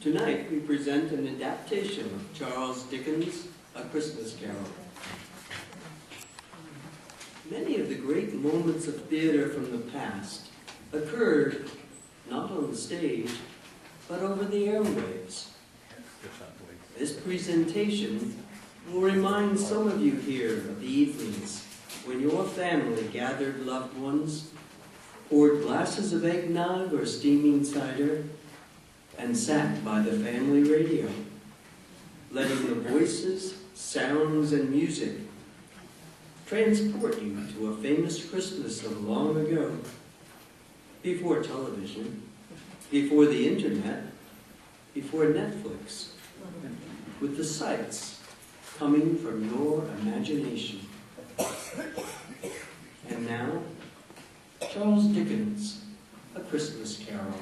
Tonight we present an adaptation of Charles Dickens' A Christmas Carol. Many of the great moments of theater from the past occurred not on the stage, but over the airwaves. This presentation will remind some of you here of the evenings when your family gathered loved ones, poured glasses of eggnog or steaming cider, and sat by the family radio, letting the voices, sounds, and music transport you to a famous Christmas of long ago, before television, before the internet, before Netflix, with the sights coming from your imagination. And now, Charles Dickens' A Christmas Carol.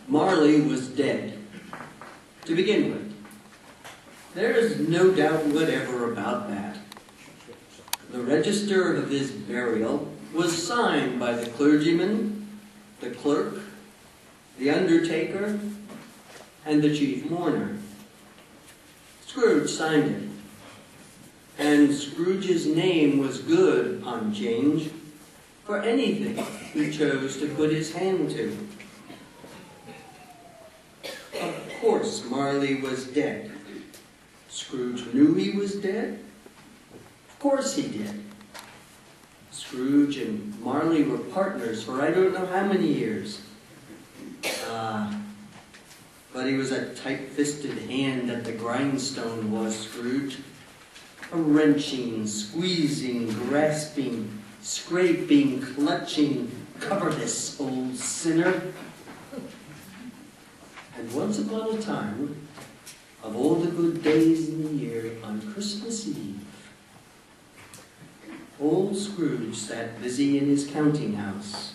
Marley was dead, to begin with. There is no doubt whatever about that. The register of his burial was signed by the clergyman, the clerk, the undertaker, and the chief mourner. Scrooge signed it, and Scrooge's name was good upon change for anything he chose to put his hand to. Of course, Marley was dead. Scrooge knew he was dead. Of course he did. Scrooge and Marley were partners for I don't know how many years. But he was a tight-fisted hand at the grindstone, was Scrooge. A wrenching, squeezing, grasping, scraping, clutching, covetous old sinner. And once upon a time, of all the good days in the year, on Christmas Eve, old Scrooge sat busy in his counting house,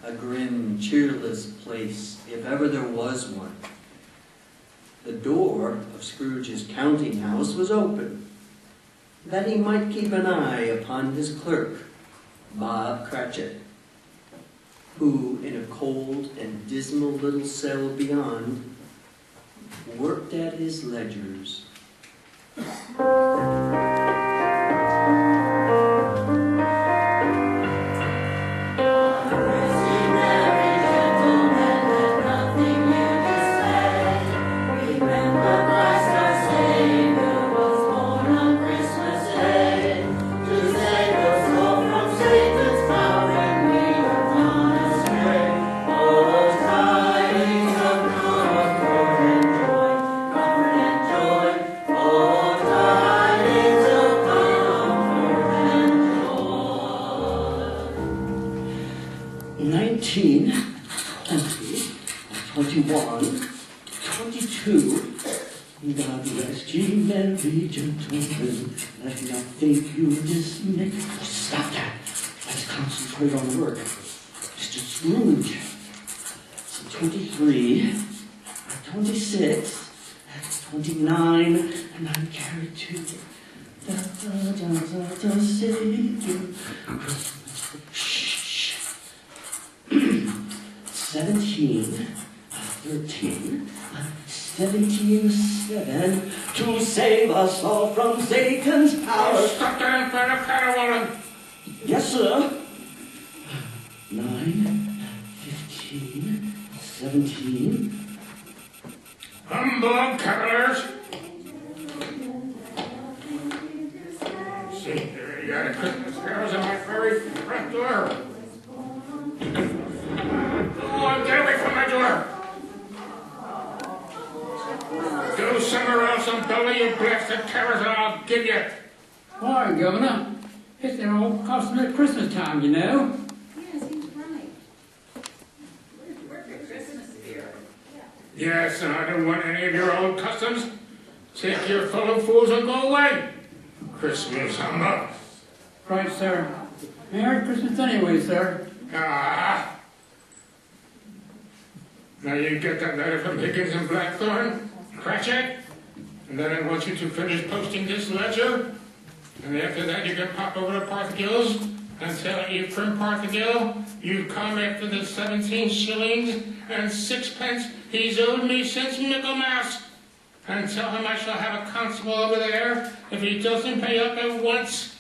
a grim, cheerless place, if ever there was one. The door of Scrooge's counting house was open, that he might keep an eye upon his clerk, Bob Cratchit, who, in a cold and dismal little cell beyond, worked at his ledgers. God rest ye merry gentlemen, let not think you dismay. Stop that. Let's concentrate on the work. Mr. Scrooge. So 23, 26, 29, and I'm carried to Savior. Shh. 17, 13, 17, 7, to save us all from Satan's power. Oh, stop that infernal caterwauling! Yes, sir. 9, 15, 17. Humbug, cavaliers! See, there you got a Christmas carols in my very front door. Oh, get away from my door! Go somewhere else and belly you blasted terrors and I'll give you. Why, Governor? It's their old custom at Christmas time, you know. Yes, he's right. Where's the Christmas spirit? Yes, and I don't want any of your old customs. Take your fellow fools and go away. Christmas humbug. Right, sir. Merry Christmas anyway, sir. Ah. Now you get that letter from Higgins and Blackthorn, Cratchit, and then I want you to finish posting this ledger, and after that you can pop over to Parthagill's and tell Ephraim Parthagill you come after the 17 shillings and 6 pence he's owed me since Michaelmas, and tell him I shall have a constable over there if he doesn't pay up at once.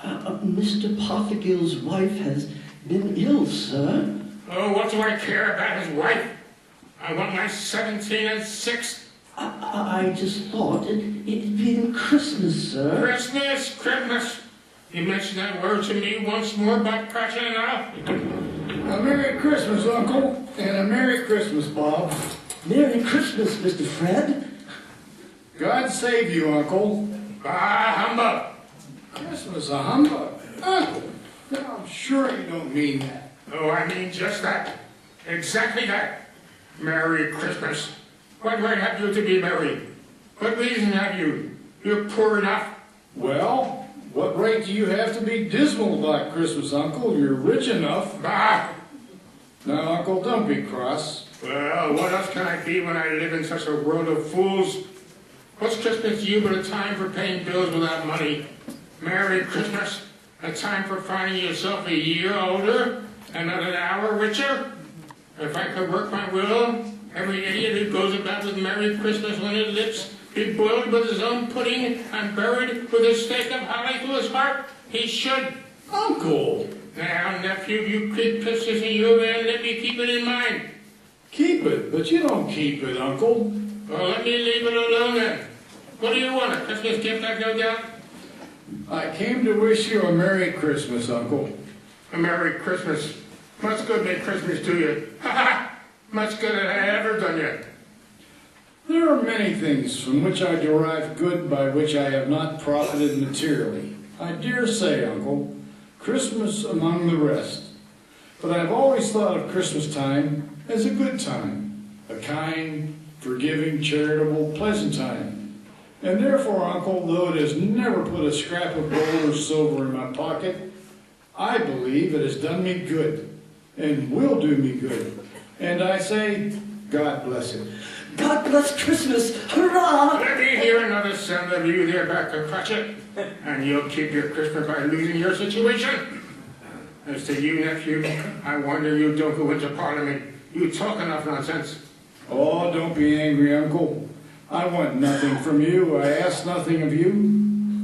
Mr. Parthagill's wife has been ill, sir. Oh, what do I care about his wife? I want my 17 and 6. I just thought it'd been Christmas, sir. Christmas, Christmas. You mention that word to me once more, Bob Cratchit, and I'll... A Merry Christmas, Uncle, and a Merry Christmas, Bob. Merry Christmas, Mr. Fred. God save you, Uncle. Bah, humbug. Christmas a humbug. Uncle, now I'm sure you don't mean that. Oh, I mean just that. Exactly that. Merry Christmas. What right have you to be merry? What reason have you? You're poor enough. Well, what right do you have to be dismal about Christmas, Uncle? You're rich enough. Bah! Now, Uncle, don't be cross. Well, what else can I be when I live in such a world of fools? What's Christmas to you but a time for paying bills without money? Merry Christmas. A time for finding yourself a year older and not an hour richer? If I could work my will, every idiot who goes about with Merry Christmas on his lips be boiled with his own pudding and buried with a stake of holly through his heart, he should. Uncle! Now, nephew, you creep pisses in your way and let me keep it in mind. Keep it, but you don't keep it, Uncle. Well, let me leave it alone then. What do you want, a Christmas gift, I've no doubt? I came to wish you a Merry Christmas, Uncle. A Merry Christmas. Much good may Christmas do you. Ha ha! Much good have I ever done you. There are many things from which I derive good by which I have not profited materially. I dare say, Uncle, Christmas among the rest. But I have always thought of Christmas time as a good time, a kind, forgiving, charitable, pleasant time. And therefore, Uncle, though it has never put a scrap of gold or silver in my pocket, I believe it has done me good and will do me good. And I say, God bless it. God bless Christmas. Hurrah! Let me hear another sound of you there, Dr. Cratchit, and you'll keep your Christmas by losing your situation. As to you, nephew, I wonder you don't go into Parliament. You talk enough nonsense. Oh, don't be angry, Uncle. I want nothing from you. I ask nothing of you.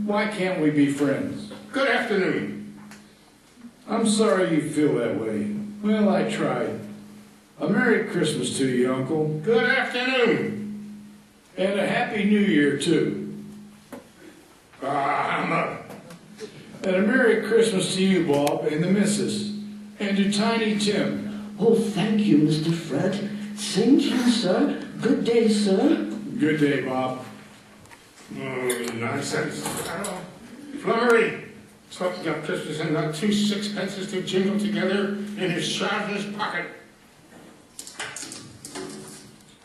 Why can't we be friends? Good afternoon. I'm sorry you feel that way. Well, I tried. A Merry Christmas to you, Uncle. Good afternoon. And a Happy New Year, too. And a Merry Christmas to you, Bob, and the missus. And to Tiny Tim. Oh, thank you, Mr. Fred. Same to you, sir. Good day, sir. Good day, Bob. Oh, nonsense. Flummery. Talking of Christmas and not 2 6 pences to jingle together in his trousers pocket.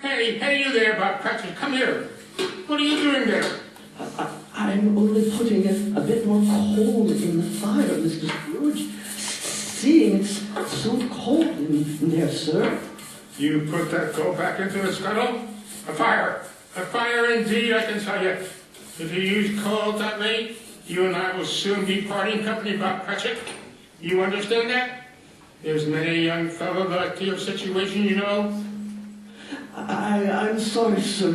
Hey, you there, Bob Cratchit, come here. What are you doing there? I'm only putting a bit more coal in the fire, Mr. Scrooge. Seeing it's so cold in there, sir. You put that coal back into the scuttle? A fire. A fire indeed, I can tell you. If you use coal that way, you and I will soon be parting company, Bob Cratchit. You understand that? There's many young fellows like your situation, you know. I'm sorry, sir.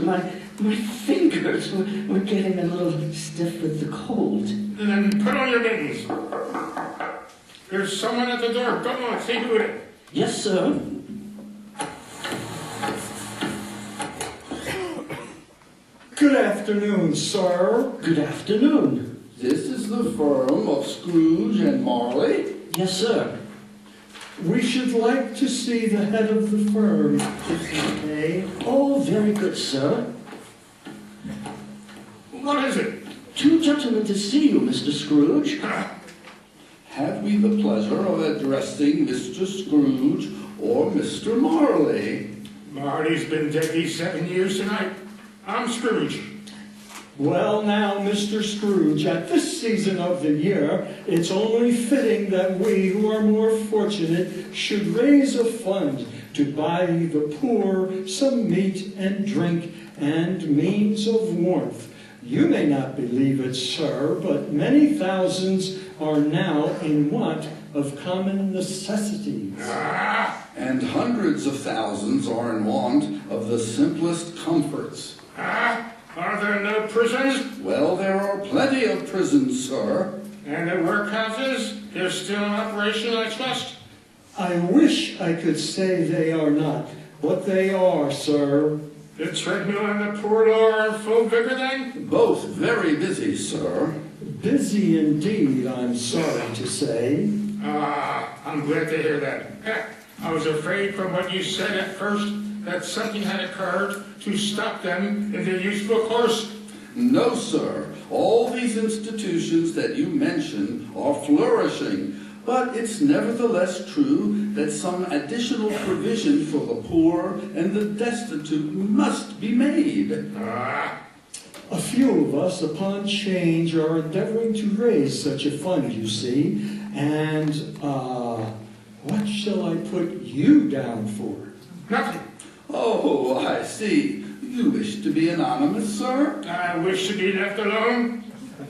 My fingers were getting a little stiff with the cold. Then put on your mittens. There's someone at the door. Go on, see who it is. Yes, sir. Good afternoon, sir. Good afternoon. This is the firm of Scrooge and Marley. Yes, sir. We should like to see the head of the firm, if you may. Oh, very good, sir. What is it? Two gentlemen to see you, Mr. Scrooge. Have we the pleasure of addressing Mr. Scrooge or Mr. Marley? Marty's been dead these 7 years tonight. I'm Scrooge. Well now, Mr. Scrooge, at this season of the year, it's only fitting that we who are more fortunate should raise a fund to buy the poor some meat and drink and means of warmth. You may not believe it, sir, but many thousands are now in want of common necessities. And hundreds of thousands are in want of the simplest comforts. Are there no prisons? Well, there are plenty of prisons, sir. And the workhouses? They're still in operation, I trust? I wish I could say they are not, but they are, sir. The treadmill and the poor law are in full vigor then? Both very busy, sir. Busy indeed, I'm sorry to say. I'm glad to hear that. I was afraid from what you said at first that something had occurred to stop them in their useful course. No, sir. All these institutions that you mention are flourishing, but it's nevertheless true that some additional provision for the poor and the destitute must be made. A few of us, upon change, are endeavoring to raise such a fund, you see, and, what shall I put you down for? Nothing. Oh, I see. You wish to be anonymous, sir? I wish to be left alone.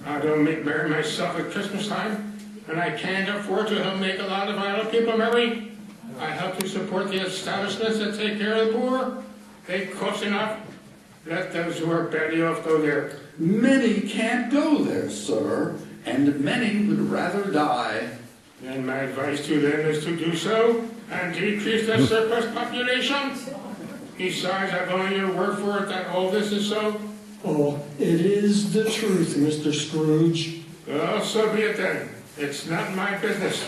I don't make merry myself at Christmas time, and I can't afford to help make a lot of idle people merry. I help to support the establishments that take care of the poor. They cost enough. Let those who are badly off go there. Many can't go there, sir, and many would rather die. And my advice to them is to do so and decrease the surplus population. Besides, I've only your word for it that all this is so. Oh, it is the truth, Mr. Scrooge. Well, so be it then. It's not my business.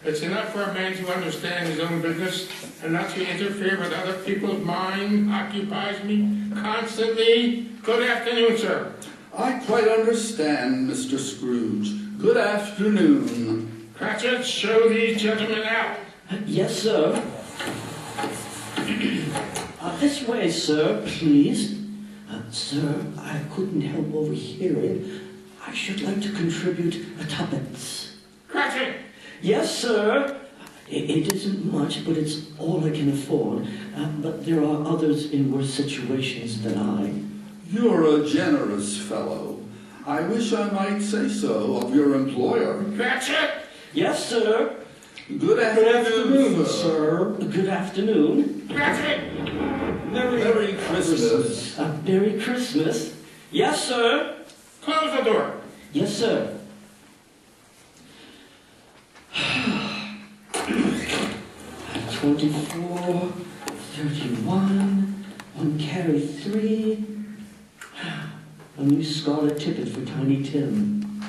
It's enough for a man to understand his own business and not to interfere with other people's mind occupies me constantly. Good afternoon, sir. I quite understand, Mr. Scrooge. Good afternoon. Cratchit, show these gentlemen out. Yes, sir. This way, sir, please. Sir, I couldn't help overhearing. I should like to contribute a tuppence. Cratchit! Yes, sir. It isn't much, but it's all I can afford. But there are others in worse situations than I. You're a generous fellow. I wish I might say so of your employer. Cratchit! Yes, sir. Good afternoon, sir. Good afternoon. Cratchit! Merry Christmas. Merry Christmas. Yes, sir. Close the door. Yes, sir. 24, 31, one carry 3, a new scarlet tippet for Tiny Tim,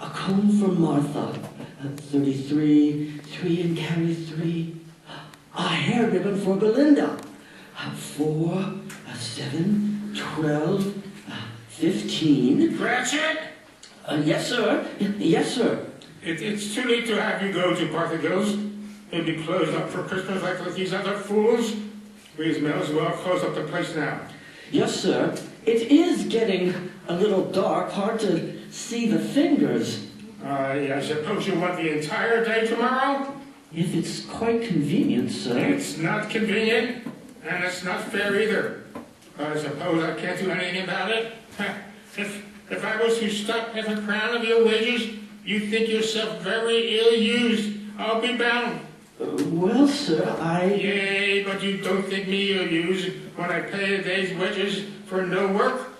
a comb for Martha, 33, 3 and carry 3, a hair ribbon for Belinda, 4, 7, 12, 15. Cratchit! Yes, sir. Yes, sir. It's too late to have you go to Parthagil's. They'll be closed up for Christmas like these other fools. We may as well close up the place now. Yes, sir. It is getting a little dark, hard to see the fingers. I suppose you want the entire day tomorrow? If it's quite convenient, sir. It's not convenient, and it's not fair either. I suppose I can't do anything about it. If I was to stop half a crown of your wages, you'd think yourself very ill-used. I'll be bound. Well, sir, Yay, but you don't think me ill-used when I pay a day's wages for no work?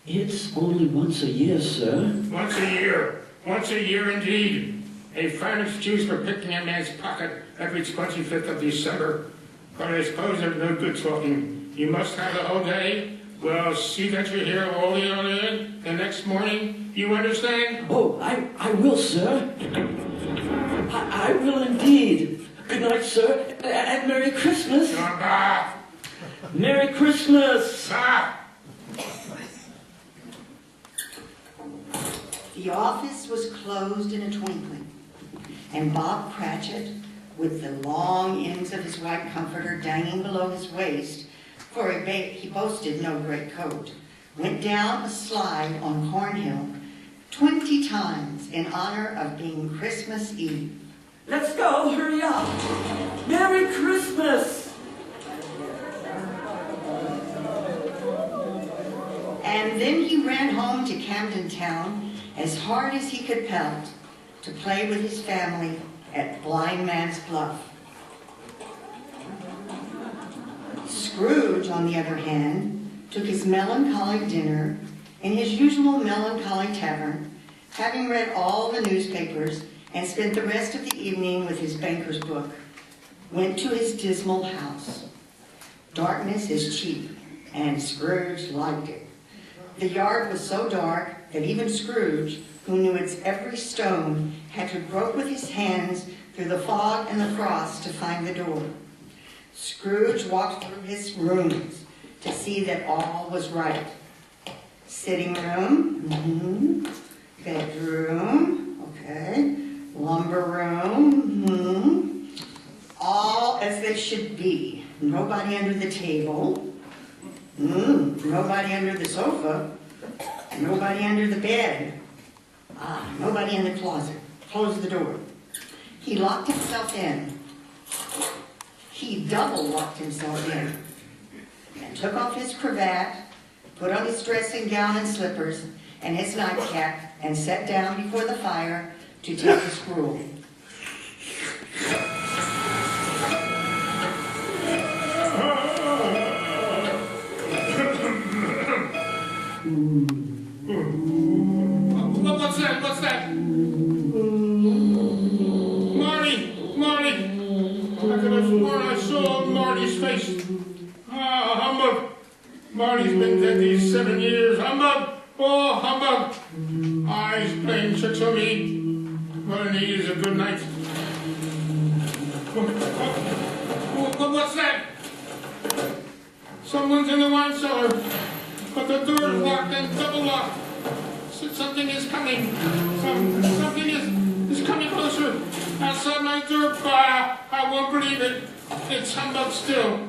It's only once a year, sir. Once a year. Once a year indeed. A fine excuse for picking a man's pocket every 25th of December. But I suppose there's no good talking. You must have the whole day. Well, see that you're here early the next morning. You understand? Oh, I will, sir. I will indeed. Good night, sir, and Merry Christmas. Ah! Merry Christmas. Ah! The office was closed in a twinkling, and Bob Cratchit, with the long ends of his white comforter dangling below his waist, for he boasted no great coat, went down a slide on Cornhill 20 times in honor of being Christmas Eve. Let's go, hurry up. Merry Christmas. And then he ran home to Camden Town as hard as he could pelt to play with his family at Blind Man's Bluff. Scrooge, on the other hand, took his melancholy dinner in his usual melancholy tavern, having read all the newspapers and spent the rest of the evening with his banker's book, went to his dismal house. Darkness is cheap, and Scrooge liked it. The yard was so dark that even Scrooge, who knew its every stone, had to grope with his hands through the fog and the frost to find the door. Scrooge walked through his rooms to see that all was right. Sitting room, bedroom, okay, lumber room, all as they should be. Nobody under the table, nobody under the sofa, nobody under the bed, nobody in the closet. Closed the door. He locked himself in. He double locked himself in and took off his cravat, put on his dressing gown and slippers and his nightcap, and sat down before the fire to take his gruel. What's that? What's that? Marty! I could have sworn I saw Marty's face. Ah, humbug! Marty's been dead these 7 years. Humbug! Oh, humbug! Eyes playing tricks on me. What I need is a good night. What's that? Someone's in the wine cellar, but the door is locked and double locked. Something is coming. Something is coming closer. Outside my door, bah! I won't believe it. It's humbug still.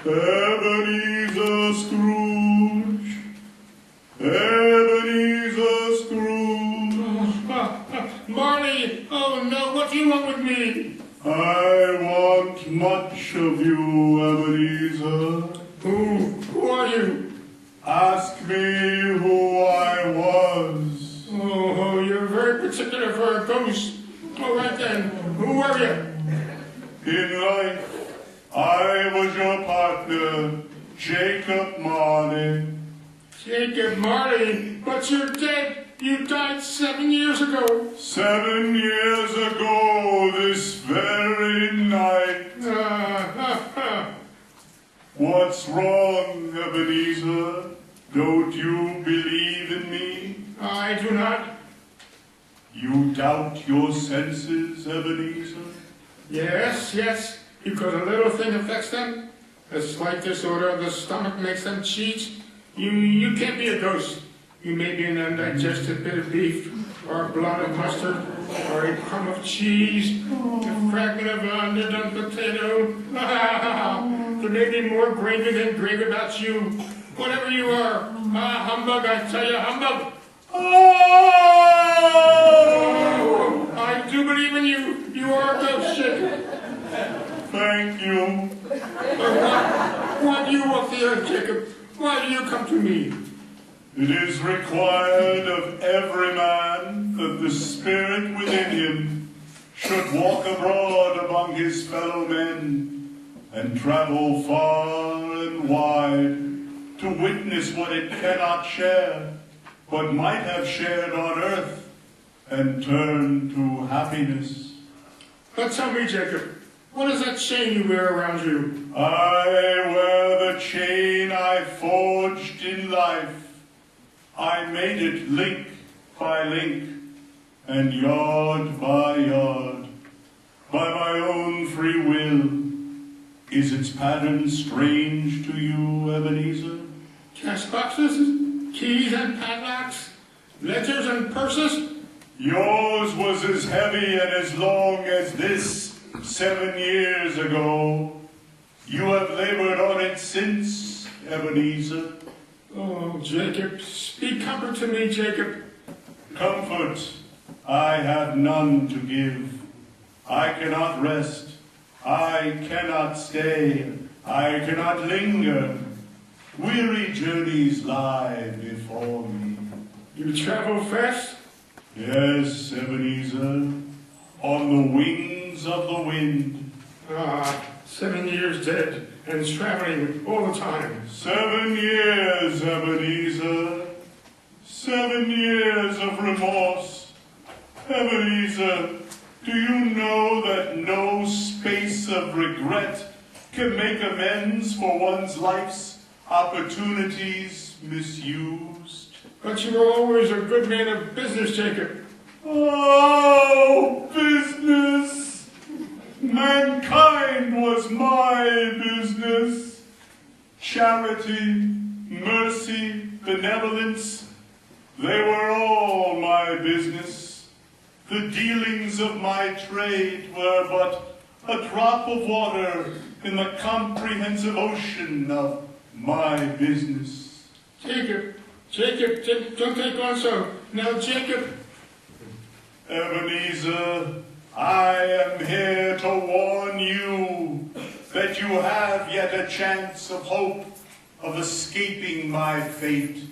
Ebenezer Scrooge, Ebenezer Scrooge. Marley, oh no, what do you want with me? I want much of you, Ebenezer. Who are you? Ask me who I was. Oh, you're very particular for a ghost. All right then, who are you? In life, I was your partner, Jacob Marley. Jacob Marley, but you're dead. You died 7 years ago. 7 years ago this very night. What's wrong, Ebenezer? Don't you believe in me? I do not. You doubt your senses, Ebenezer? Yes, because a little thing affects them. A slight disorder of the stomach makes them cheat. You can't be a ghost. You may be an undigested bit of beef, or a blot of mustard, or a crumb of cheese, a fragment of an underdone potato. There may be more gravy than gravy about you. Whatever you are, humbug, I tell you, humbug. Oh, I do believe in you. You are a ghost ship. Thank you. Why do you walk the earth, Jacob? Why do you come to me? It is required of every man that the spirit within him should walk abroad among his fellow men and travel far and wide to witness what it cannot share, but might have shared on earth and turn to happiness. But tell me, Jacob, what is that chain you wear around you? I wear the chain I forged in life. I made it link by link and yard by yard, by my own free will. Is its pattern strange to you, Ebenezer? Cash boxes, keys and padlocks, ledgers and purses? Yours was as heavy and as long as this 7 years ago. You have labored on it since, Ebenezer. Oh, Jacob, speak comfort to me, Jacob. Comfort I have none to give. I cannot rest. I cannot stay. I cannot linger. Weary journeys lie before me. You travel fast? Yes, Ebenezer, on the wings of the wind. Ah, 7 years dead and traveling all the time. 7 years, Ebenezer. 7 years of remorse. Ebenezer, do you know that no space of regret can make amends for one's life's opportunities misused? But you were always a good man of business, Jacob. Oh, business! Mankind was my business. Charity, mercy, benevolence, they were all my business. The dealings of my trade were but a drop of water in the comprehensive ocean of my business. Jacob, don't take on so. Now, Jacob. Ebenezer, I am here to warn you that you have yet a chance of hope of escaping my fate.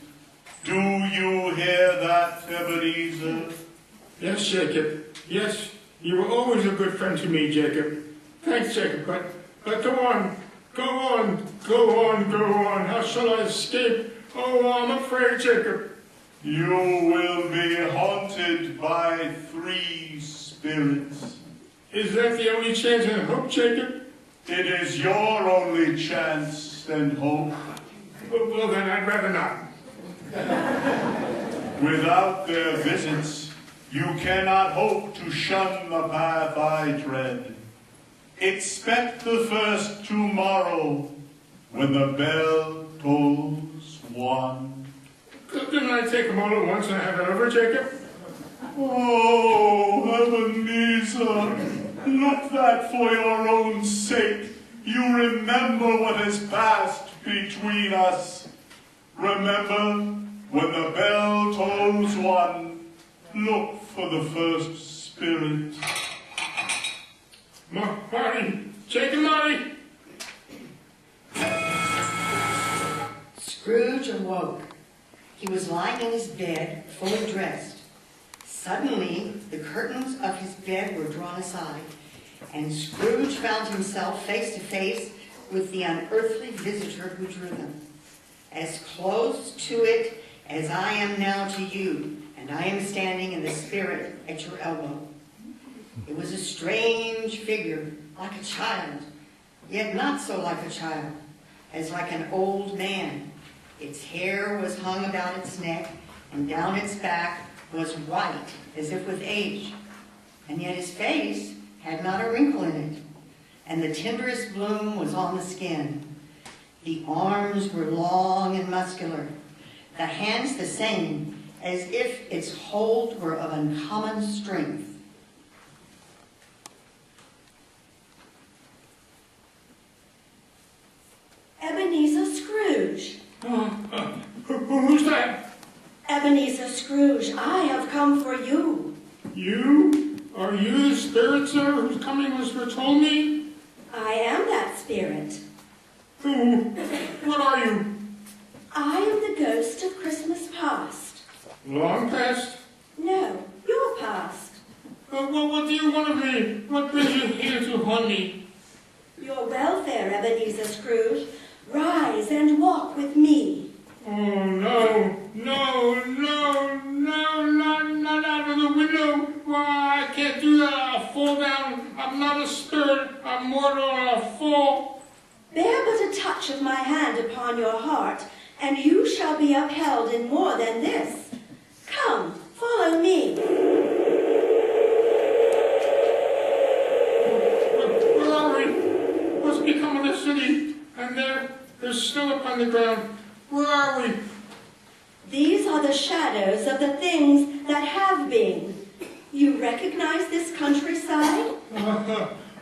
Do you hear that, Ebenezer? Yes, Jacob. Yes, you were always a good friend to me, Jacob. Thanks, Jacob, but go on. How shall I escape? Oh, I'm afraid, Jacob. You will be haunted by 3 spirits. Is that the only chance and hope, Jacob? It is your only chance and hope. Well, then I'd rather not. Without their visits, you cannot hope to shun the path I tread. Expect the first tomorrow when the bell tolls 1. Didn't I take them all at once and have it over, Jacob? Oh, Ebenezer, look that for your own sake you remember what has passed between us. Remember, when the bell tolls 1, look for the first spirit. Marty, Jacob, Marty. Scrooge awoke. He was lying in his bed, fully dressed. Suddenly, the curtains of his bed were drawn aside, and Scrooge found himself face to face with the unearthly visitor who drew them. As close to it as I am now to you, and I am standing in the spirit at your elbow. It was a strange figure, like a child, yet not so like a child, as like an old man. Its hair was hung about its neck, and down its back was white, as if with age. And yet his face had not a wrinkle in it, and the tenderest bloom was on the skin. The arms were long and muscular, the hands the same, as if its hold were of uncommon strength. Ebenezer Scrooge. Who's that? Ebenezer Scrooge, I have come for you. You? Are you the spirit, sir, whose coming was foretold me? I am that spirit. Who? What are you? I am the ghost of Christmas past. Long past? No, your past. What do you want of me? What brings you here to haunt me? Your welfare, Ebenezer Scrooge. Rise and walk with me. Oh, no, no, no, no, not out of the window. Why, I can't do that. I'll fall down. I'm not a spirit. I'm mortal and I'll fall. Bear but a touch of my hand upon your heart, and you shall be upheld in more than this. Come, follow me. Where are we? What's become of the city? And there's snow upon the ground. Where are we? These are the shadows of the things that have been. You recognize this countryside?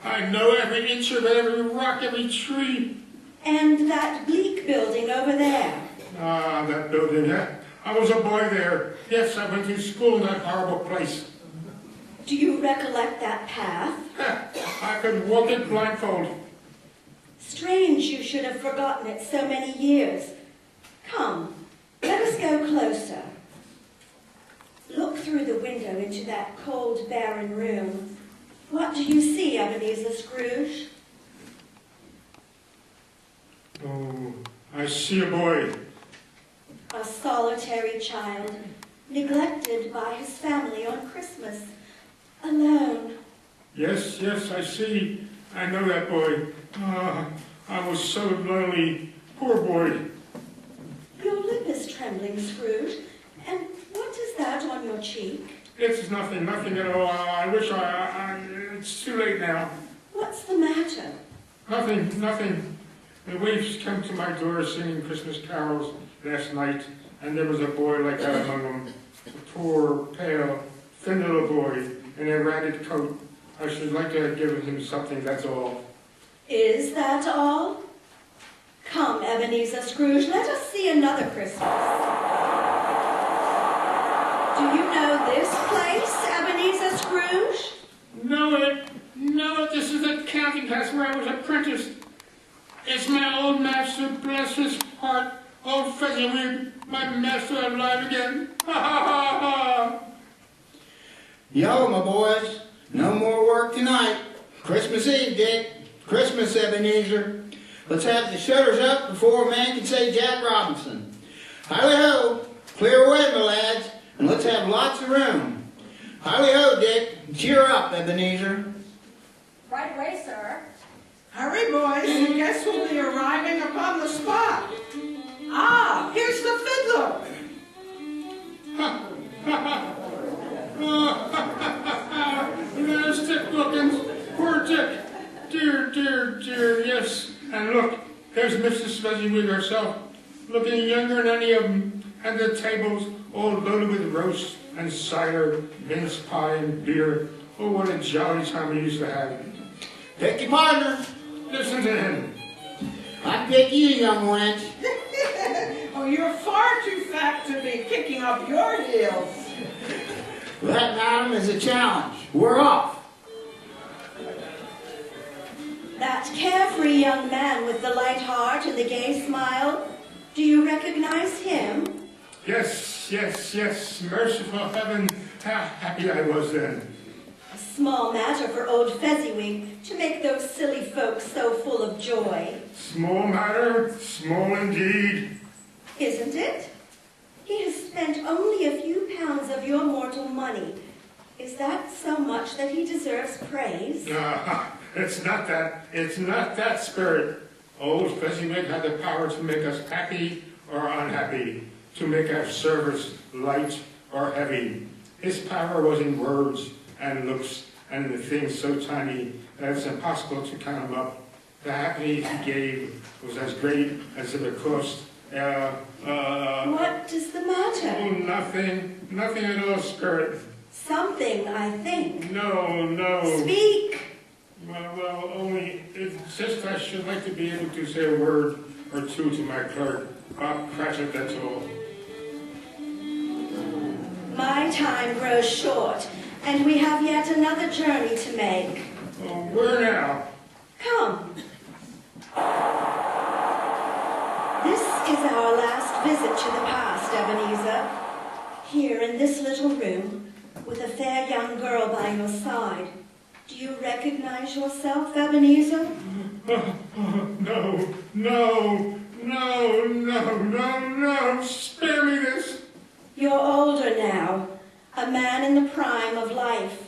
I know every inch of it, every rock, every tree. And that bleak building over there. Ah, that building, yeah. I was a boy there. Yes, I went to school in that horrible place. Do you recollect that path? I could walk it blindfold. Strange you should have forgotten it so many years. Come, let us go closer. Look through the window into that cold, barren room. What do you see, Ebenezer Scrooge? Oh, I see a boy. A solitary child, neglected by his family on Christmas, alone. Yes, I see. I know that boy. I was so lonely. Poor boy. Your lip is trembling, Scrooge. And what is that on your cheek? It's nothing at all. I wish it's too late now. What's the matter? Nothing. The waifs came to my door singing Christmas carols last night, and there was a boy like that among them. A poor, pale, thin little boy in a ragged coat. I should like to have given him something, that's all. Is that all? Come, Ebenezer Scrooge, let us see another Christmas. Do you know this place, Ebenezer Scrooge? Know it. This is the counting house where I was apprenticed. It's my old master, bless his heart, old Fezziwig, my master alive again. Ha ha ha ha! Yo, my boys, no more work tonight. Christmas Eve, Dick. Christmas, Ebenezer. Let's have the shutters up before a man can say Jack Robinson. Hally-ho, clear away, my lads, and let's have lots of room. Hally-ho, Dick. Cheer up, Ebenezer. Right away, sir. Hurry, boys. Guess we'll be arriving upon the spot. Ah, here's the fiddler. There's Dick Wilkins. Poor Dick. Dear, yes. And look, there's Mrs. Fezziwig herself, looking younger than any of them, and the tables all loaded with roast and cider, mince pie and beer. Oh, what a jolly time we used to have. Pick your partner. Listen to him. I pick you, young wench. Oh, you're far too fat to be kicking up your heels. That, madam, is a challenge. We're off. That carefree young man with the light heart and the gay smile, do you recognize him? Yes. Merciful heaven, how happy I was then. A small matter for old Fezziwig to make those silly folks so full of joy. Small matter, small indeed. Isn't it? He has spent only a few pounds of your mortal money. Is that so much that he deserves praise? It's not that spirit. Old Fezziwig had the power to make us happy or unhappy, to make our service light or heavy. His power was in words and looks and in the things so tiny that it's impossible to count them up. The happiness he gave was as great as if it cost. What is the matter? Oh, nothing at all, spirit. Something, I think. No. Speak! Well, only, it's just I should like to be able to say a word or two to my clerk. Bob Cratchit, that's all. My time grows short, and we have yet another journey to make. Oh, where now? Come. This is our last visit to the past, Ebenezer. Here in this little room, with a fair young girl by your side. Do you recognize yourself, Ebenezer? No. Spare me this. You're older now, a man in the prime of life.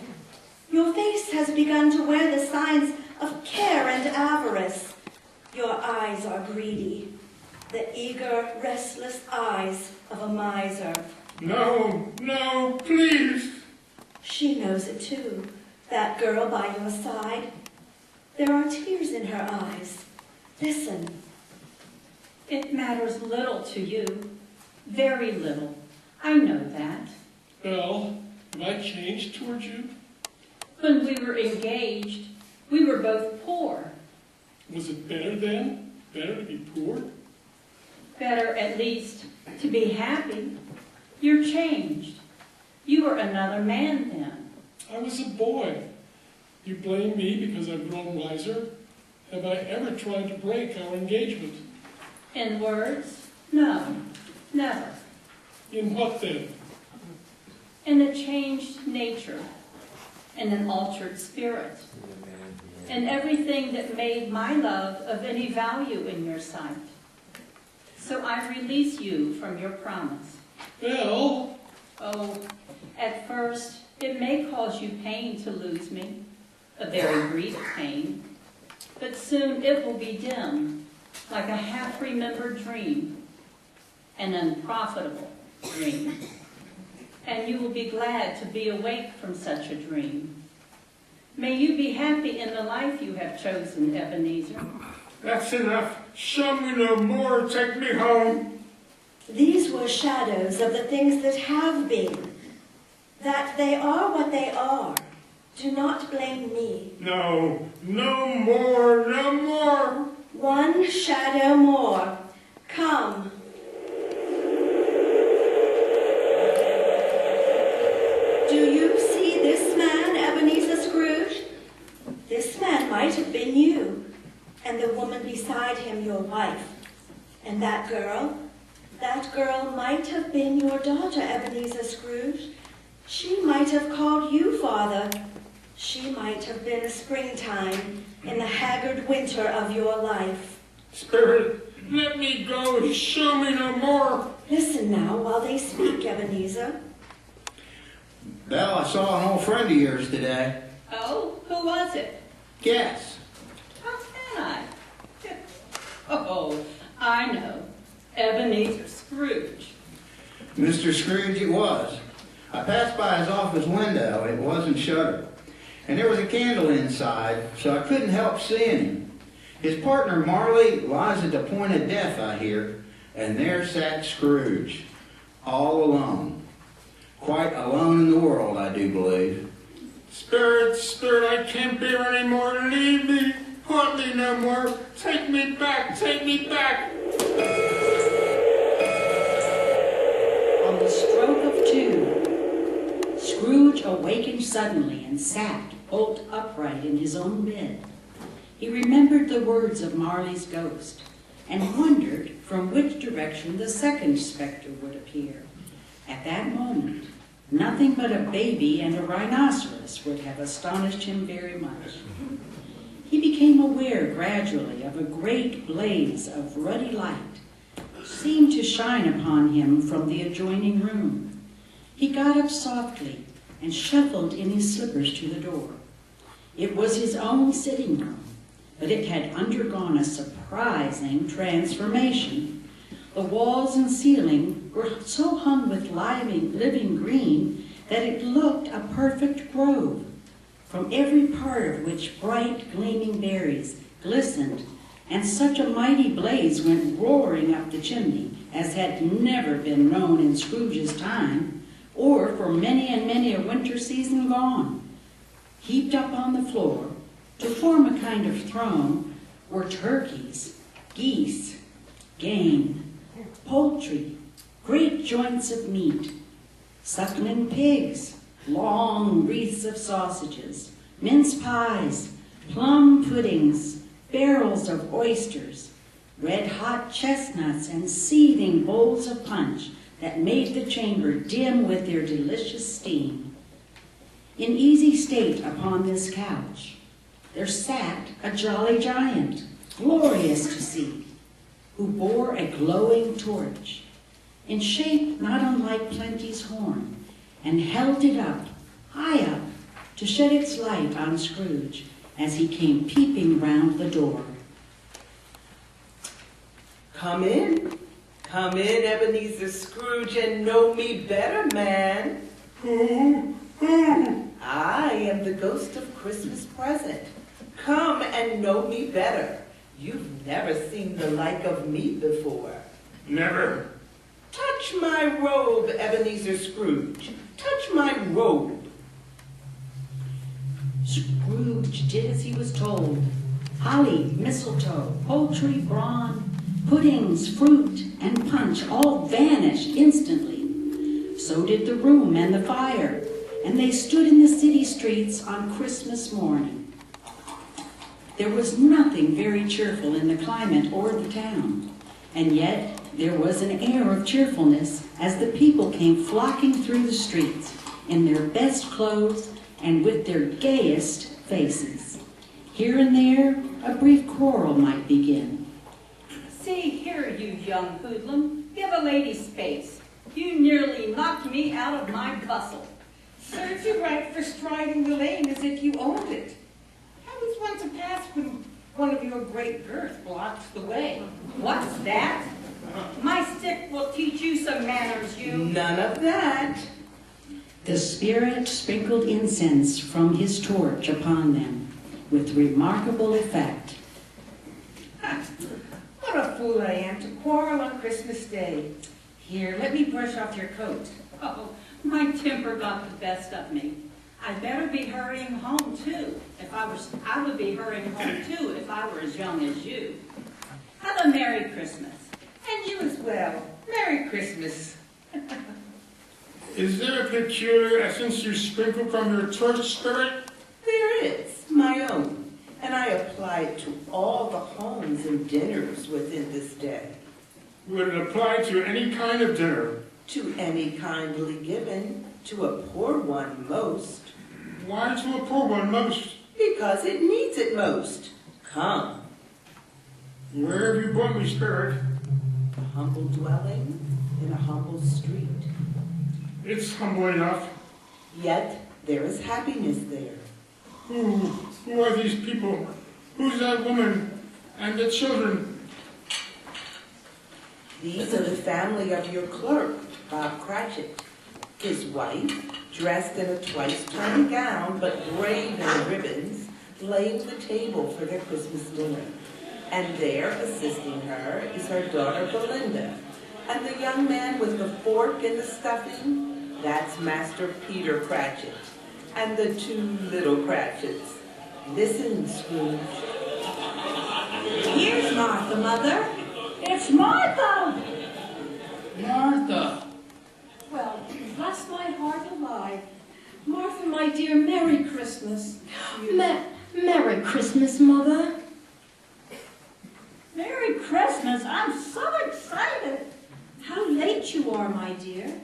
Your face has begun to wear the signs of care and avarice. Your eyes are greedy, the eager, restless eyes of a miser. No, please. She knows it too, that girl by your side. There are tears in her eyes. Listen. It matters little to you. Very little. I know that. Belle, have I changed towards you? When we were engaged, we were both poor. Was it better then? Better to be poor? Better, at least, to be happy. You're changed. You were another man then. I was a boy. You blame me because I've grown wiser? Have I ever tried to break our engagement? In words? No, never. In what then? In a changed nature, in an altered spirit, in everything that made my love of any value in your sight. So I release you from your promise. Belle! Oh, at first, it may cause you pain to lose me, a very brief pain, but soon it will be dim, like a half-remembered dream, an unprofitable dream. And you will be glad to be awake from such a dream. May you be happy in the life you have chosen, Ebenezer. That's enough. Show me no more. Take me home. These were shadows of the things that have been. That they are what they are. Do not blame me. No more. One shadow more. Come. Do you see this man, Ebenezer Scrooge? This man might have been you, and the woman beside him your wife. And that girl might have been your daughter, Ebenezer Scrooge. She might have called you father. She might have been a springtime in the haggard winter of your life. Spirit, let me go. Show me no more. Listen now while they speak, Ebenezer. Belle, I saw an old friend of yours today. Oh, who was it? Guess. How can I? Oh, I know. Ebenezer Scrooge. Mr. Scrooge it was. I passed by his office window. It wasn't shuttered. And there was a candle inside, so I couldn't help seeing him. His partner, Marley, lies at the point of death, I hear. And there sat Scrooge, all alone. Quite alone in the world, I do believe. Spirit, I can't bear any more. Leave me. Haunt me no more. Take me back. On the stroke of 2, Scrooge awakened suddenly and sat bolt upright in his own bed. He remembered the words of Marley's ghost and wondered from which direction the second specter would appear. At that moment, nothing but a baby and a rhinoceros would have astonished him very much. He became aware gradually of a great blaze of ruddy light which seemed to shine upon him from the adjoining room. He got up softly and shuffled in his slippers to the door. It was his own sitting room, but it had undergone a surprising transformation. The walls and ceiling were so hung with living green that it looked a perfect grove, from every part of which bright gleaming berries glistened, and such a mighty blaze went roaring up the chimney as had never been known in Scrooge's time, or for many and many a winter season gone. Heaped up on the floor, to form a kind of throne, were turkeys, geese, game, poultry, great joints of meat, suckling pigs, long wreaths of sausages, mince pies, plum puddings, barrels of oysters, red-hot chestnuts, and seething bowls of punch that made the chamber dim with their delicious steam. In easy state upon this couch, there sat a jolly giant, glorious to see, who bore a glowing torch, in shape not unlike Plenty's horn, and held it up, high up, to shed its light on Scrooge as he came peeping round the door. Come in, Ebenezer Scrooge, and know me better, man. Who? I am the ghost of Christmas present. Come and know me better. You've never seen the like of me before. Never. Touch my robe, Ebenezer Scrooge. Touch my robe. Scrooge did as he was told. Holly, mistletoe, poultry, brawn, puddings, fruit, and punch all vanished instantly. So did the room and the fire, and they stood in the city streets on Christmas morning. There was nothing very cheerful in the climate or the town, and yet there was an air of cheerfulness as the people came flocking through the streets in their best clothes and with their gayest faces. Here and there, a brief quarrel might begin. See here, you young hoodlum, give a lady space. You nearly knocked me out of my bustle. Serves you right for striding the lane as if you owned it. How is one to pass when one of your great girth blocks the way? What's that? My stick will teach you some manners, you. None of that. The spirit sprinkled incense from his torch upon them with remarkable effect. What a fool I am to quarrel on Christmas Day. Here, let me brush off your coat. Oh, my temper got the best of me. I'd better be hurrying home too. I would be hurrying home too if I were as young as you. Have a Merry Christmas. And you as well. Merry Christmas. Is there a peculiar essence you sprinkle from your torch, spirit? There is, my own, and I apply it to all the homes and dinners within this day. Would it apply to any kind of dinner? To any kindly given, to a poor one most. Why to a poor one most? Because it needs it most. Come. Where have you brought me, spirit? A humble dwelling in a humble street. It's humble enough. Yet there is happiness there. Who are these people? Who's that woman and the children? These are the family of your clerk, Bob Cratchit. His wife, dressed in a twice-turned gown but brave in ribbons, laid the table for their Christmas dinner. And there, assisting her, is her daughter Belinda. And the young man with the fork and the stuffing, that's Master Peter Cratchit. And the two little Cratchits. Listen, Scrooge. Here's Martha, Mother. It's Martha! Martha. Well, bless my heart alive. Martha, my dear, Merry Christmas. Merry Christmas, Mother. Merry Christmas! I'm so excited. How late you are, my dear.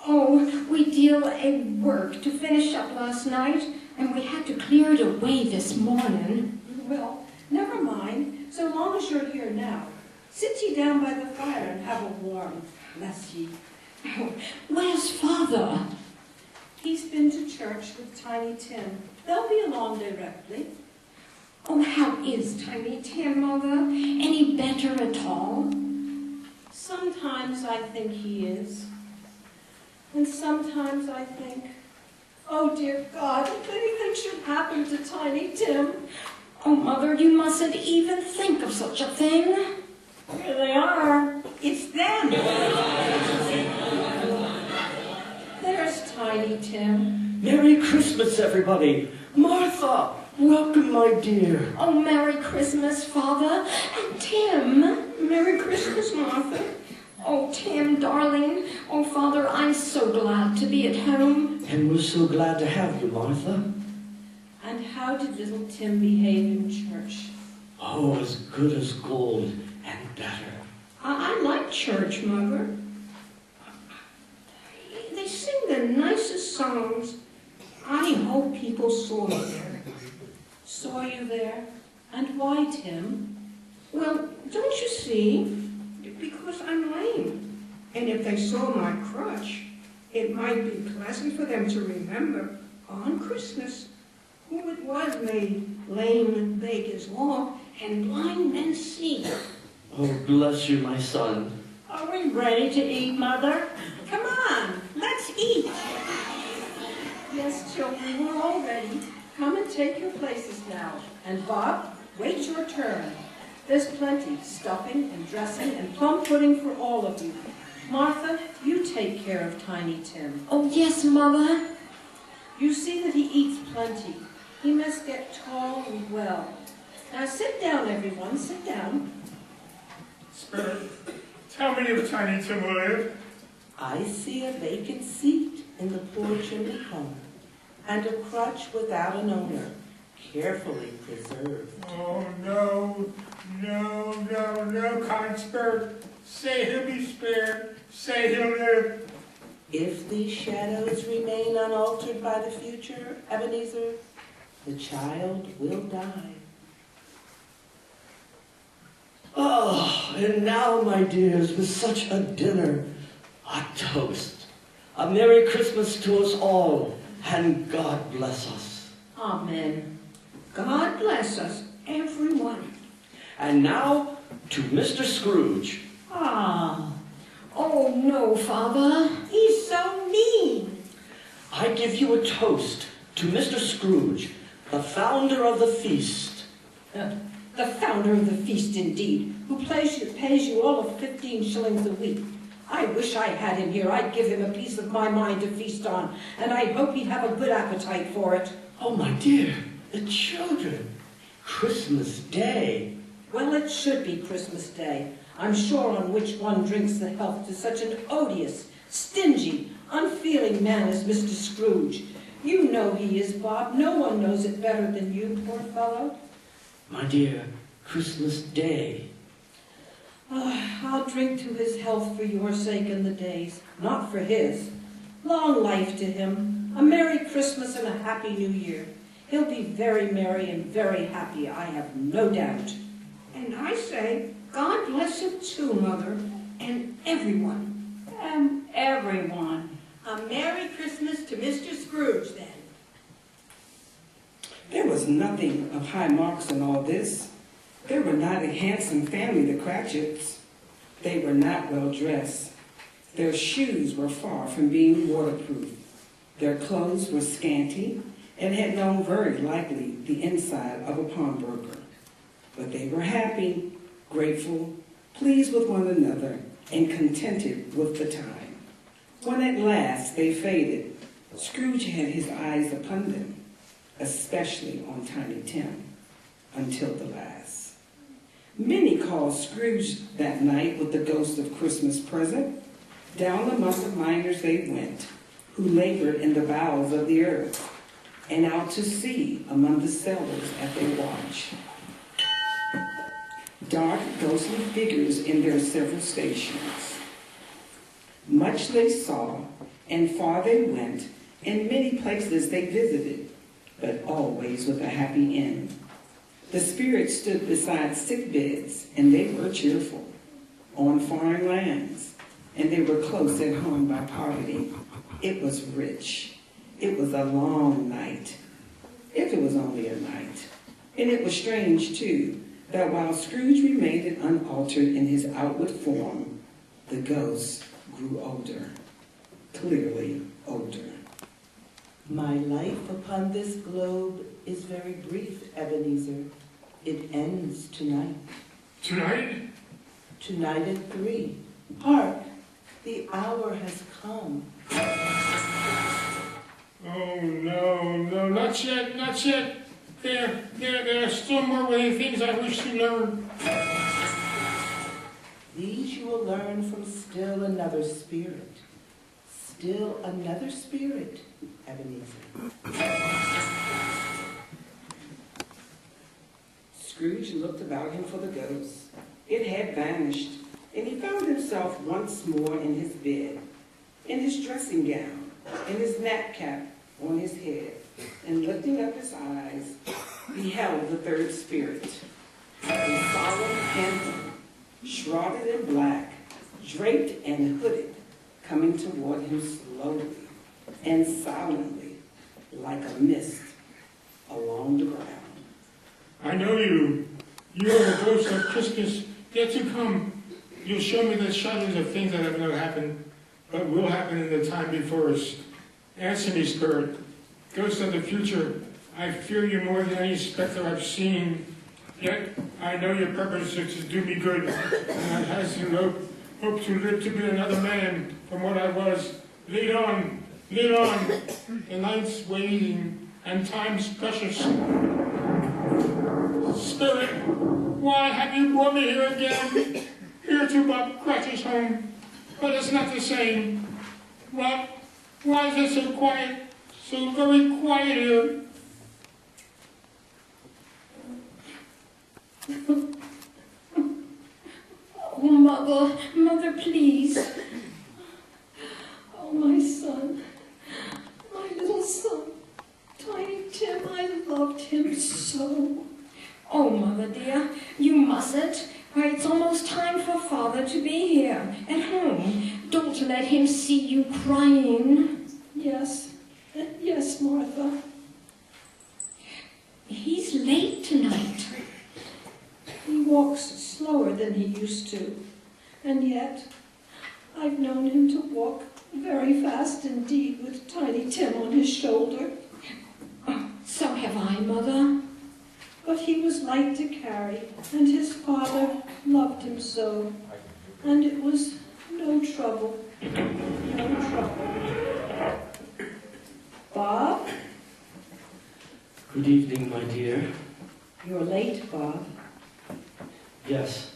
Oh, we deal a work to finish up last night, and we had to clear it away this morning. Well, never mind, so long as you're here now. Sit ye down by the fire and have a warm. Bless ye. Oh, where's Father? He's been to church with Tiny Tim. They'll be along directly. Oh, how is Tiny Tim, Mother? Any better at all? Sometimes I think he is. And sometimes I think, oh dear God, if anything should happen to Tiny Tim. Oh, Mother, you mustn't even think of such a thing. Here they are. It's them. There's Tiny Tim. Merry Christmas, everybody. Martha, welcome, my dear. Oh, Merry Christmas, Father. And Tim. Merry Christmas, Martha. Oh, Tim, darling. Oh, Father, I'm so glad to be at home. And we're so glad to have you, Martha. And how did little Tim behave in church? Oh, as good as gold and better. I like church, Mother. They sing the nicest songs. I hope people saw me there. Saw you there? And why, Tim? Well, don't you see? Because I'm lame. And if they saw my crutch, it might be pleasant for them to remember on Christmas who it was made lame beggars walk and blind men see. Oh, bless you, my son. Are we ready to eat, Mother? Come on, let's eat. Yes, children, we're all ready. Come and take your places now. And Bob, wait your turn. There's plenty, stuffing and dressing and plum pudding for all of you. Martha, you take care of Tiny Tim. Oh, yes, Mother. You see that he eats plenty. He must get tall and well. Now sit down, everyone, sit down. Spirit, tell me if Tiny Tim will live. I see a vacant seat in the poor chimney corner, and a crutch without an owner, carefully preserved. Oh, no, kind spirit. Say he'll be spared. Say he'll live. If these shadows remain unaltered by the future, Ebenezer, the child will die. Oh, and now, my dears, with such a dinner, a toast. A Merry Christmas to us all, and God bless us. Amen. God bless us, everyone. And now, to Mr. Scrooge. Ah. Oh, no, Father. He's so mean. I give you a toast to Mr. Scrooge, the founder of the feast. The founder of the feast, indeed, who pays you all of 15 shillings a week. I wish I had him here. I'd give him a piece of my mind to feast on, and I hope he'd have a good appetite for it. Oh, my dear, the children. Christmas Day. Well, it should be Christmas Day. I'm sure on which one drinks the health to such an odious, stingy, unfeeling man as Mr. Scrooge. You know he is, Bob. No one knows it better than you, poor fellow. My dear, Christmas Day. I'll drink to his health for your sake in the days, not for his. Long life to him, a Merry Christmas and a Happy New Year. He'll be very merry and very happy, I have no doubt. And I say, God bless him too, Mother, and everyone. And everyone. A Merry Christmas to Mr. Scrooge, then. There was nothing of high marks in all this. They were not a handsome family, the Cratchits. They were not well dressed. Their shoes were far from being waterproof. Their clothes were scanty and had known very likely the inside of a pawnbroker. But they were happy, grateful, pleased with one another, and contented with the time. When at last they faded, Scrooge had his eyes upon them, especially on Tiny Tim, until the last. Many called Scrooge that night with the ghost of Christmas present. Down among the miners they went, who labored in the bowels of the earth, and out to sea among the sailors at their watch. Dark, ghostly figures in their several stations. Much they saw, and far they went, and many places they visited, but always with a happy end. The spirits stood beside sick beds, and they were cheerful, on foreign lands, and they were close at home by poverty. It was rich. It was a long night, if it was only a night. And it was strange, too, that while Scrooge remained unaltered in his outward form, the ghost grew older, clearly older. My life upon this globe is very brief, Ebenezer. It ends tonight. Tonight? Tonight at 3. Hark, the hour has come. Oh, no, not yet, not yet. There are still more way things I wish to learn. These you will learn from still another spirit. Still another spirit, Ebenezer. Scrooge looked about him for the ghost. It had vanished, and he found himself once more in his bed, in his dressing gown, and his nightcap on his head. and lifting up his eyes, beheld the third spirit, a solemn phantom, shrouded in black, draped and hooded, coming toward him slowly and silently, like a mist along the ground. I know you. You are the ghost of Christmas yet to come. You'll show me the shadows of things that have not happened, but will happen in the time before us. Answer me, spirit. Ghost of the future, I fear you more than any specter I've seen. Yet I know your purpose is to do me good, and I hasten hope to live to be another man from what I was. Lead on, lead on. The night's waiting, and time's precious. Spirit, why have you brought me here again? Here to Bob Cratchit's home, but it's not the same. What? Why is it so quiet? So very quiet here. Oh, Mother, Mother, please. Oh, my son, my little son, Tiny Tim, I loved him so. Oh, Mother dear, you mustn't. Why, it's almost time for Father to be here, at home. Don't let him see you crying. Yes, yes, Martha. He's late tonight. He walks slower than he used to, and yet I've known him to walk very fast indeed with Tiny Tim on his shoulder. Oh, so have I, Mother. But he was light to carry, and his father loved him so, and it was no trouble, no trouble. Bob? Good evening, my dear. You're late, Bob. Yes,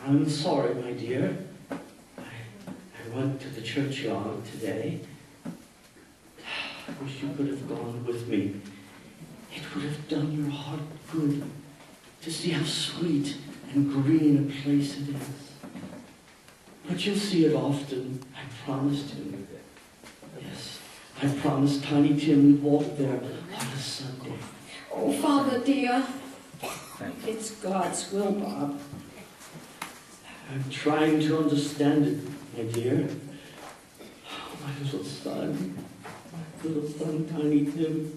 I'm sorry, my dear. I went to the churchyard today. I wish you could have gone with me. It would have done your heart good to see how sweet and green a place it is. But you'll see it often, I promised him. Yes, I promised Tiny Tim we'd walk there on a Sunday. Oh, Father dear. It's God's will, Bob. I'm trying to understand it, my dear. Oh, my little son, Tiny Tim.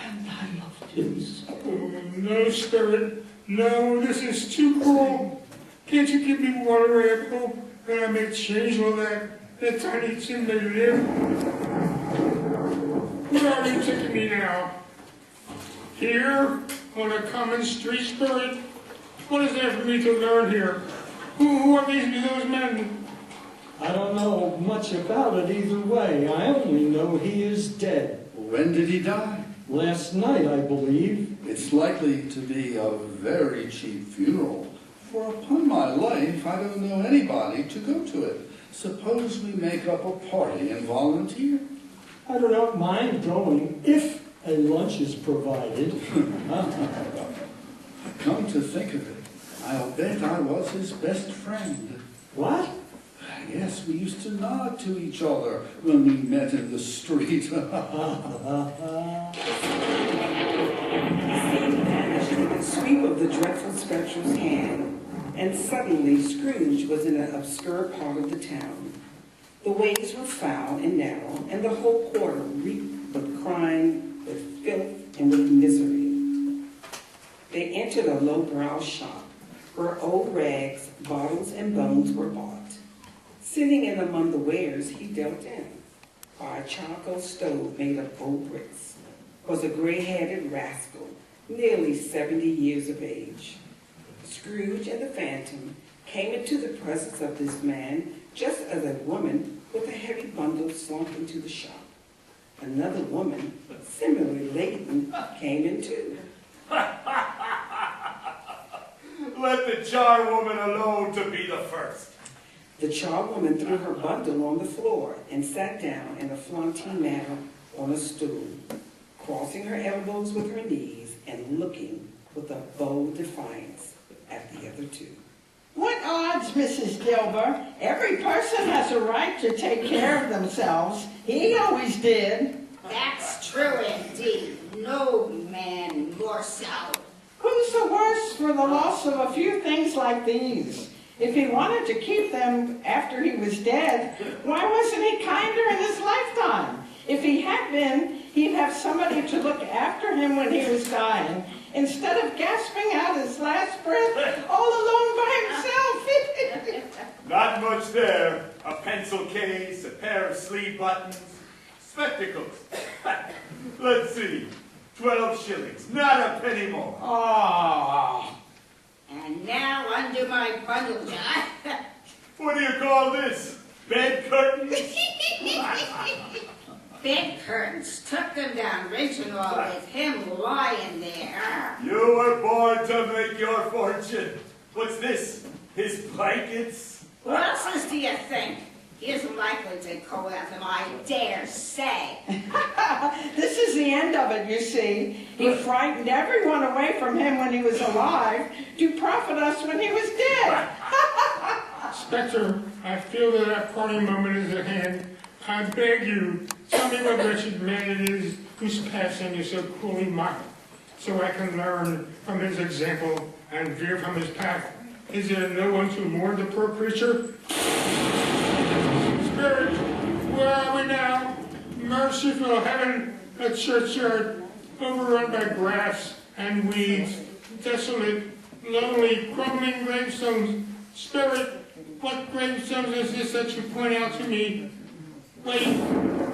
And I loved him so. Oh, no, Spirit. No, this is too cruel. Can't you give me one ray of hope that I may change all that Tiny Tim may live? Where are you taking me now? Here, on a common street, Spirit? What is there for me to learn here? Who are those men? I don't know much about it either way. I only know he is dead. When did he die? Last night, I believe. It's likely to be a very cheap funeral, for upon my life, I don't know anybody to go to it. Suppose we make up a party and volunteer? I do not mind going, if a lunch is provided. Come to think of it, I'll bet I was his best friend. What? Yes, we used to nod to each other when we met in the street. The scene vanished with the sweep of the dreadful spectre's hand, and suddenly Scrooge was in an obscure part of the town. The ways were foul and narrow, and the whole quarter reeked with crime, with filth, and with misery. They entered a low-brow shop, where old rags, bottles, and bones were bought. Sitting in among the wares he dealt in, by a charcoal stove made of old bricks, was a gray-headed rascal, nearly 70 years of age. Scrooge and the Phantom came into the presence of this man just as a woman with a heavy bundle slunk into the shop. Another woman, similarly laden, came in too. Let the charwoman alone to be the first. The charwoman threw her bundle on the floor and sat down in a flaunting manner on a stool, crossing her elbows with her knees and looking with a bold defiance at the other two. What odds, Mrs. Gilbert? Every person has a right to take care of themselves. He always did. That's true indeed. No man more so. Who's the worse for the loss of a few things like these? If he wanted to keep them after he was dead, why wasn't he kinder in his lifetime? If he had been, he'd have somebody to look after him when he was dying, instead of gasping out his last breath all alone by himself. Not much there. A pencil case, a pair of sleeve buttons, spectacles. Let's see. 12 shillings. Not a penny more. Oh. And now undo my bundle, John. What do you call this? Bed curtains? Bed curtains. Took them down original with him lying there. You were born to make your fortune. What's this? His blankets? What else do you think? He isn't likely to go with him, I dare say. This is the end of it, you see. He frightened everyone away from him when he was alive to profit us when he was dead. Spectre, I feel that our parting moment is at hand. I beg you, tell me what wretched man it is whose passing is so cruelly mocked, so I can learn from his example and veer from his path. Is there no one to mourn the poor creature? Spirit, where are we now? Merciful heaven, a churchyard overrun by grass and weeds, desolate, lonely, crumbling gravestones. Spirit, what gravestones is this that you point out to me? Wait,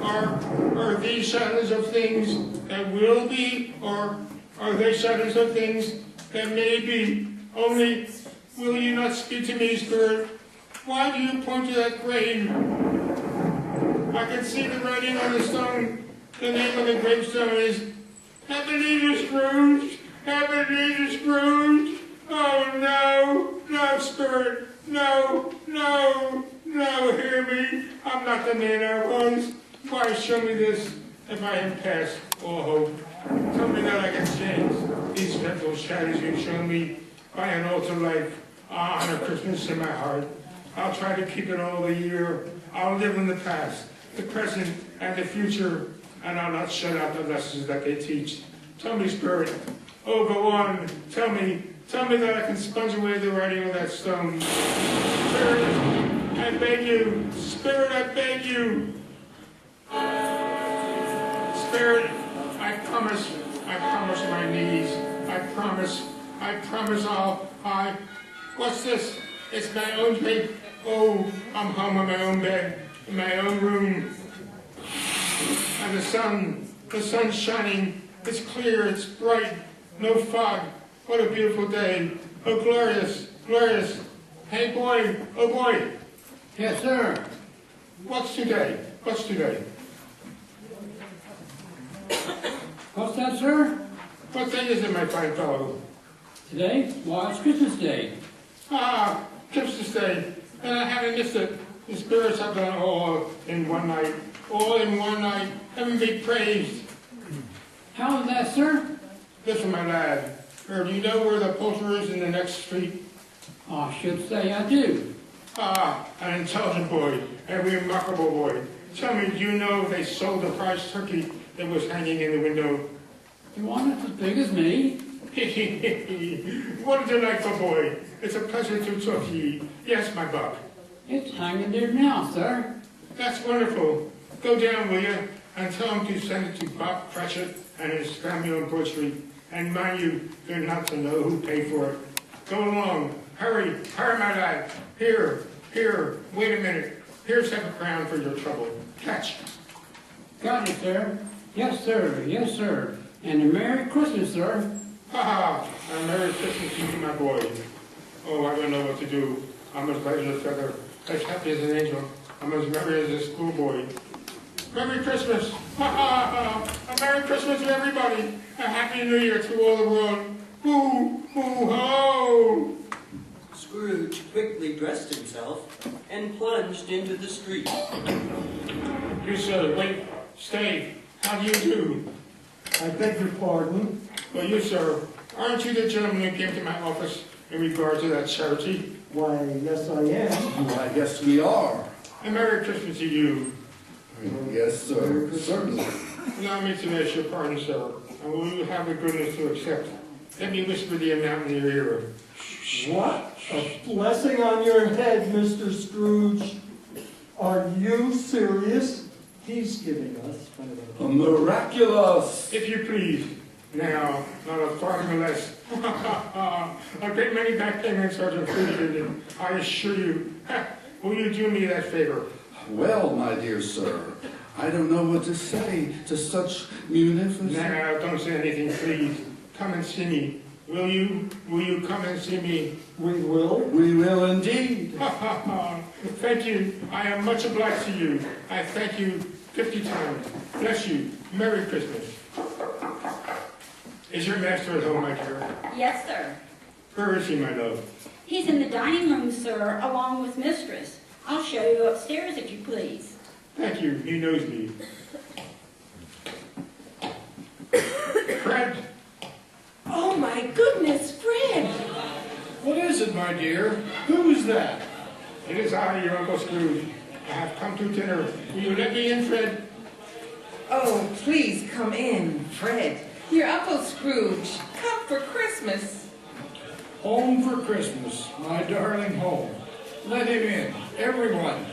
are these shadows of things that will be, or are they shadows of things that may be? Only, will you not speak to me, Spirit? Why do you point to that grave? I can see the writing on the stone. The name of the gravestone is Ebenezer Scrooge. Ebenezer Scrooge. Oh no, no, Spirit, no, no, no, hear me. I'm not the man I was. Why show me this if I am past all hope? Tell me that I can change these dreadful shadows you've shown me by an altered life. On a Christmas in my heart. I'll try to keep it all the year. I'll live in the past, the present, and the future, and I'll not shut out the lessons that they teach. Tell me, Spirit. Oh, go on. Tell me that I can sponge away the writing on that stone. Spirit, I beg you. Spirit, I beg you. Spirit, I promise my knees. I promise what's this? It's my own bed. Oh, I'm home in my own bed, in my own room. And the sun's shining. It's clear, it's bright, no fog. What a beautiful day. Oh, glorious, glorious. Hey, boy, oh, boy. Yes, sir. What's today? What's today? What's that, sir? What day is it, my fine fellow? Today? Why, it's Christmas Day. Ah, Christmas Day. And I haven't missed it. The spirits have done all in one night. All in one night. Heaven be praised. How is that, sir? Listen, my lad. Do you know where the poulterer is in the next street? I should say I do. Ah, an intelligent boy. A remarkable boy. Tell me, do you know they sold the prize turkey that was hanging in the window? The one that's as big as me? What a delightful boy. It's a pleasure to talk to you. Yes, my buck. It's hanging there now, sir. That's wonderful. Go down, will you, and tell him to send it to Bob Cratchit and his family on Broad Street. And mind you, they're not to know who paid for it. Go along. Hurry, my lad. Here, wait a minute. Here's half a crown for your trouble. Catch. Got it, sir. Yes, sir. Yes, sir. And a Merry Christmas, sir. Ha ha! A Merry Christmas to you, my boy. Oh, I don't know what to do. I'm as light as a feather, as happy as an angel. I'm as merry as a schoolboy. Merry Christmas! Ha ha ha! A Merry Christmas to everybody! A Happy New Year to all the world! Hoo! Hoo! Ho! Scrooge quickly dressed himself and plunged into the street. You, sir, wait, stay. How do you do? I beg your pardon? Well, you, sir, aren't you the gentleman who came to my office in regard to that charity? Why, yes, I am. Why, yes, we are. A Merry Christmas to you. Yes, sir, certainly. Allow me to ask your pardon, sir, and will you have the goodness to accept? Let me whisper the amount in your ear. What? A blessing on your head, Mr. Scrooge. Are you serious? He's giving us a miraculous. If you please. Now, not a farthing less. A great many back payments are included, I assure you. Will you do me that favor? Well, my dear sir, I don't know what to say to such munificent... Now, don't say anything, please. Come and see me. Will you? Will you come and see me? We will. We will indeed. Thank you. I am much obliged to you. I thank you 50 times. Bless you. Merry Christmas. Is your master at home, my dear? Yes, sir. Where is he, my love? He's in the dining room, sir, along with mistress. I'll show you upstairs, if you please. Thank you. He knows me. Fred! Oh, my goodness, Fred! What is it, my dear? Who's that? It is I, your Uncle Scrooge. I have come to dinner. Will you let me in, Fred? Oh, please come in, Fred. Your Uncle Scrooge. Come for Christmas. Home for Christmas, my darling home. Let him in, everyone.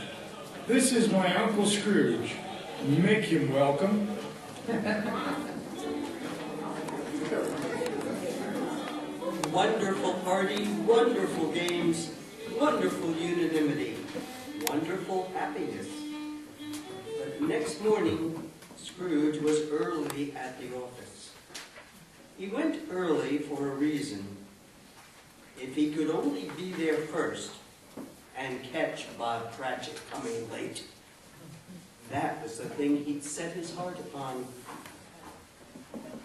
This is my Uncle Scrooge. Make him welcome. Wonderful party, wonderful games, wonderful unanimity, wonderful happiness. But next morning, Scrooge was early at the office. He went early for a reason. If he could only be there first and catch Bob Cratchit coming late, that was the thing he'd set his heart upon.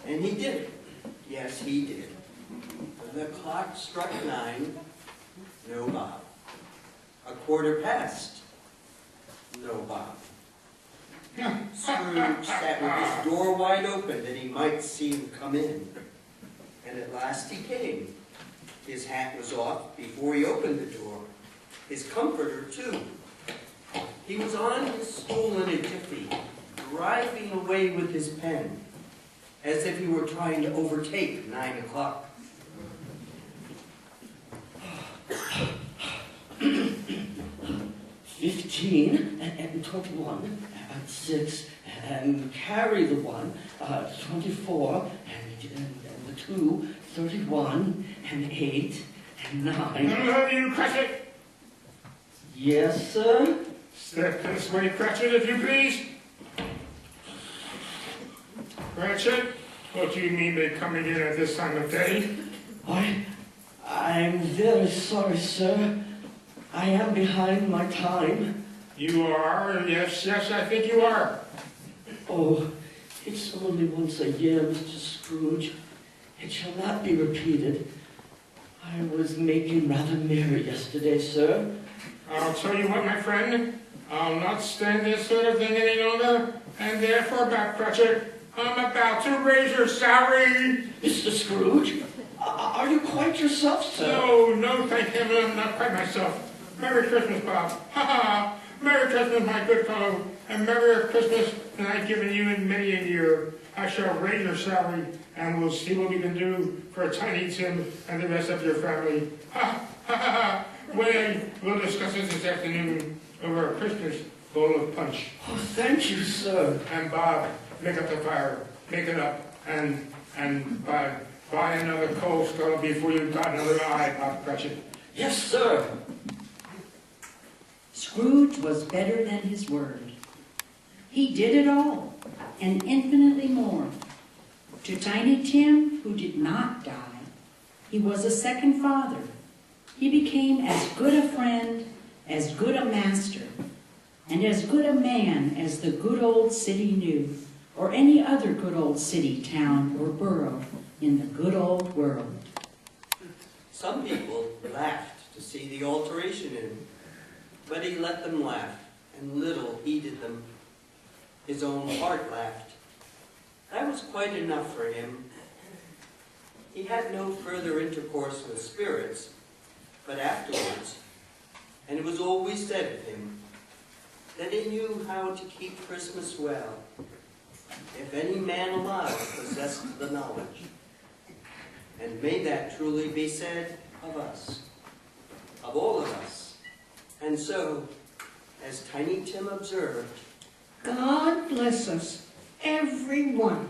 And he did it. Yes, he did. The clock struck 9, no Bob. 1/4 past, no Bob. Scrooge sat with his door wide open that he might see him come in. And at last he came. His hat was off before he opened the door. His comforter, too. He was on his stool in a jiffy, driving away with his pen, as if he were trying to overtake 9 o'clock. 15 and 21 and 6 and carry the 1, 24 and the 2, 31 and 8 and 9. Hello, you Cratchit! Yes, sir? Step this way, Cratchit, if you please. Cratchit, what do you mean by coming in at this time of day? I'm very sorry, sir. I am behind my time. You are? Yes, I think you are. Oh, it's only once a year, Mr. Scrooge. It shall not be repeated. I was making rather merry yesterday, sir. I'll tell you what, my friend. I'll not stand this sort of thing any longer, and therefore, back, Cratchit, I'm about to raise your salary. Mr. Scrooge, are you quite yourself, sir? No, thank heaven, I'm not quite myself. Merry Christmas, Bob. Ha ha! Merry Christmas, my good fellow, and Merry Christmas than I've given you in many a year. I shall raise your salary, and we'll see what we can do for Tiny Tim and the rest of your family. Ha ha ha! Well, we'll discuss this afternoon over a Christmas bowl of punch. Oh, thank you, sir. And Bob, make up the fire, make it up, and buy another coal scuttle before you dot another I, Bob Cratchit. Yes, sir. Scrooge was better than his word. He did it all, and infinitely more. To Tiny Tim, who did not die, he was a second father. He became as good a friend, as good a master, and as good a man as the good old city knew, or any other good old city, town, or borough in the good old world. Some people laughed to see the alteration in him, but he let them laugh, and little heeded them. His own heart laughed. That was quite enough for him. He had no further intercourse with spirits, but afterwards, and it was always said of him, that he knew how to keep Christmas well. if any man alive possessed the knowledge. And may that truly be said of us, of all of us. And so, as Tiny Tim observed, God bless us, everyone.